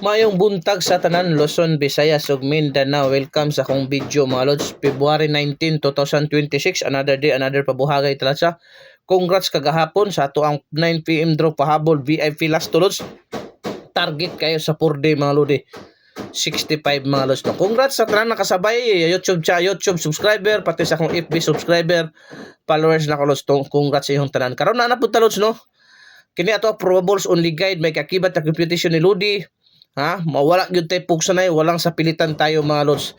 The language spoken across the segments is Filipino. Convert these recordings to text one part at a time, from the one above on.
Mayong buntag sa tanan Luzon, Visayas ug Mindanao. Welcome sa akong video mga lods. February 19, 2026. Another day, another pabuhagay talasa. Congrats kagahapon sa ato ang 9 PM draw pahabol VIP last to lods. Target kayo sa 4 day mga lodi. 65 mga lods. No? Congrats sa tanan nakasabay YouTube subscriber pati sa akong FB subscriber followers na ko lods. Congrats sa ihong tanan. Karon na punta lods no. Kini ato probables only guide may kakibat na computation ni Lodi. Ha? Mawala gyud tay pugsanay, walang sapilitan tayo mga lods.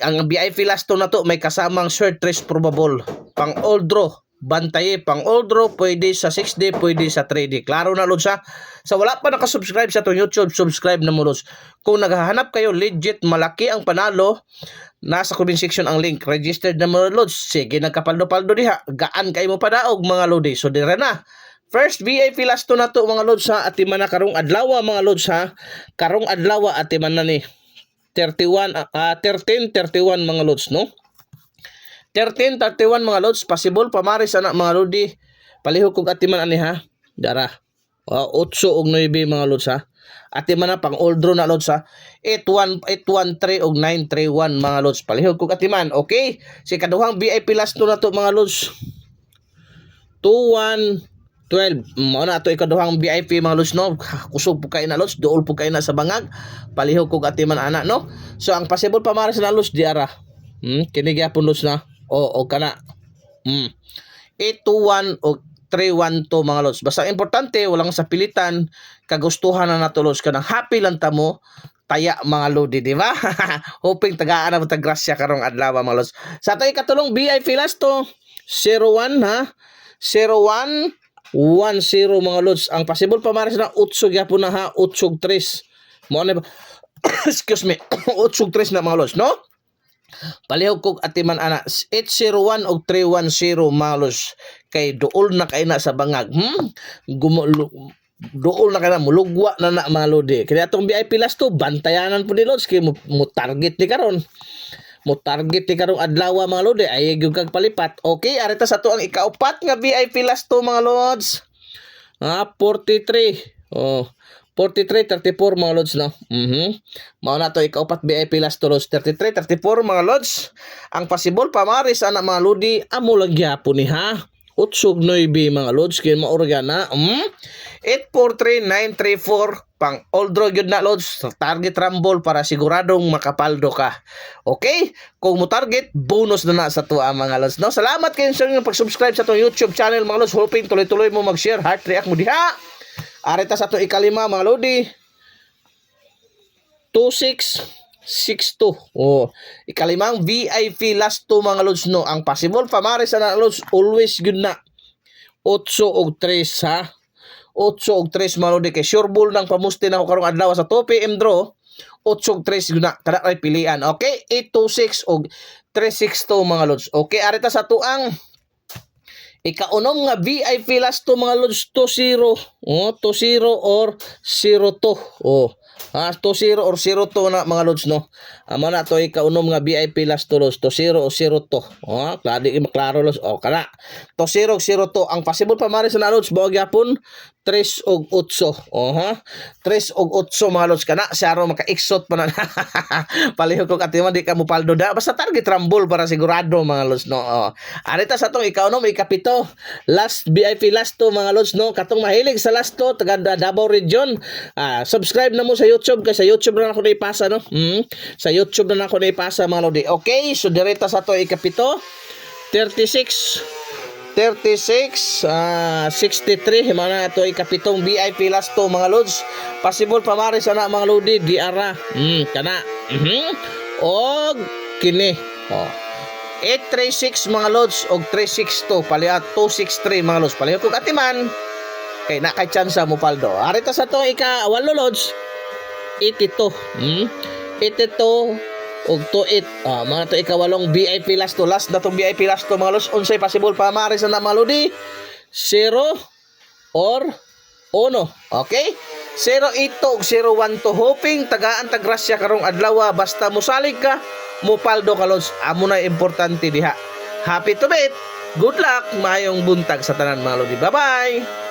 Ang VIP last to na to may kasamang short trace probable. Pang all draw, bantaye pang all draw pwede sa 6 day, pwede sa 3 day. Klaro na lods ha. Sa wala pa naka-subscribe sa to YouTube, subscribe na mo lods. Kung naghahanap kayo legit malaki ang panalo, nasa comment section ang link. Registered na mo lods. Sige nagkapaldo-paldo diha. Gaan kayo mo padaog mga lodi. So dire na. First VIP last to na to mga lods ha. Atiman na karong adlaw mga lods ha. Karong adlaw atiman na ni 13:31 mga lods no. 13:31 mga lods. Possible pamaris ana mga lodi. Palihog kog atiman ani ha. Dara. 8 ug 9 mga lods ha. Atiman na pang all draw na lods ha. 813 ug 931 mga lods. Palihog kog atiman. Okay. Si kaduhang VIP last to na to mga lods. 2112 mao na ato ikaduhang VIP mga lods no. Kusog po kay na lods, duol po kay na sa bangag. Palihog kog atiman ana no. So ang possible pamaris na lods diara. Kini gyapon lods na. O kana. 821 o 312 mga lods. Basta importante walang sapilitan, kagustuhan na nato lods kanang happy lang ta mo. Taya mga lodi, di ba? Hoping tagaan na mo tagrasya karong adlaw mga lods. Sa ato ikatulong VIP last to 01 ha. 0110 mga lods. Ang possible pamaris na 8 gyapon na ha, 8-3. Mo na excuse me, 8-3 na mga lods, no? Palihog kog atiman ana 801 og 310 mga lods. Kay duol na kay na sa bangag. Duol na kay na mulugwa na mga lodi. Kaya atong VIP last to bantayanan po ni lods kay mo target ni karon. Mo target ni karong adlaw mga lodi ay gyud kag palipat. Okay, arita sa to ang ikaupat nga VIP last to mga lods. 43. 43 34 mga lods no. Mao na to ikaupat VIP last to lods 33 34 mga lods. Ang possible pamaris ana mga lodi amo lang gyapon ni ha. 8 9 mga lods kay maorga na. 843934 pang all draw gyud na lods. Target rumble para siguradong makapaldo ka. Okay? Kung mo target, bonus na sa tuwa mga lods. No? Salamat kayo sa inyong pag-subscribe sa itong YouTube channel mga lods. Hoping tuloy-tuloy mo mag-share, heart react mo diha. Arita sa itong ikalima mga lodi. 2662. Ikalimang VIP last to mga lods no. Ang possible pamaris na lods always good na 8 og 3 ha. 8 og 3 mga lodi kay sure ball nang pamusti na ako karong adlaw sa 2 PM draw. 8 og 3 guna kada ay pilian. Okay, 826 og 362 mga lods. Okay, arita sa tuang ikaunom nga VIP last to mga lods 20. 20 or 02. 20 or 02 na mga lods no. Amo na to ikaunom nga VIP last to lods 20 o 02. Klaro lods. Kana 20 og 02 ang possible pamaris na lods bao gyapon 3 og 8. 3 og 8 mga lods kana saro maka-exot pa na. Palihog kog atiman di ka mo paldo da basta target rumble para sigurado mga lods no. Arita sa tong ikaunom ikapito last VIP last to mga lods no. Katong mahilig sa last to taga Davao region. Subscribe na mo sa YouTube kasi sa YouTube na ako naipasa no. Sa YouTube na ako naipasa mga lodi. Okay, so direta sa to ikapito 63 mana to ikapitong VIP last to mga lods. Possible pamaris ana mga lodi di ara. Kana. Og kini. 836 mga lods og 362 palihat 263 mga lods. Palihog kog atiman. Kay na kay chance mo paldo. Arita sa to ika-8 lods. 82. 82 og 28. Mga to ikawalong VIP last to. Last na tong VIP last to mga lods. Unsay possible pamaris na mga lodi? 0 or 1. Okay? 08 og 012. Hoping tagaan tagrasya karong adlaw basta mosalig ka, mopaldo ka lods. Amo na importante diha. Happy to bet. Good luck. Mayong buntag sa tanan mga lodi. Bye-bye.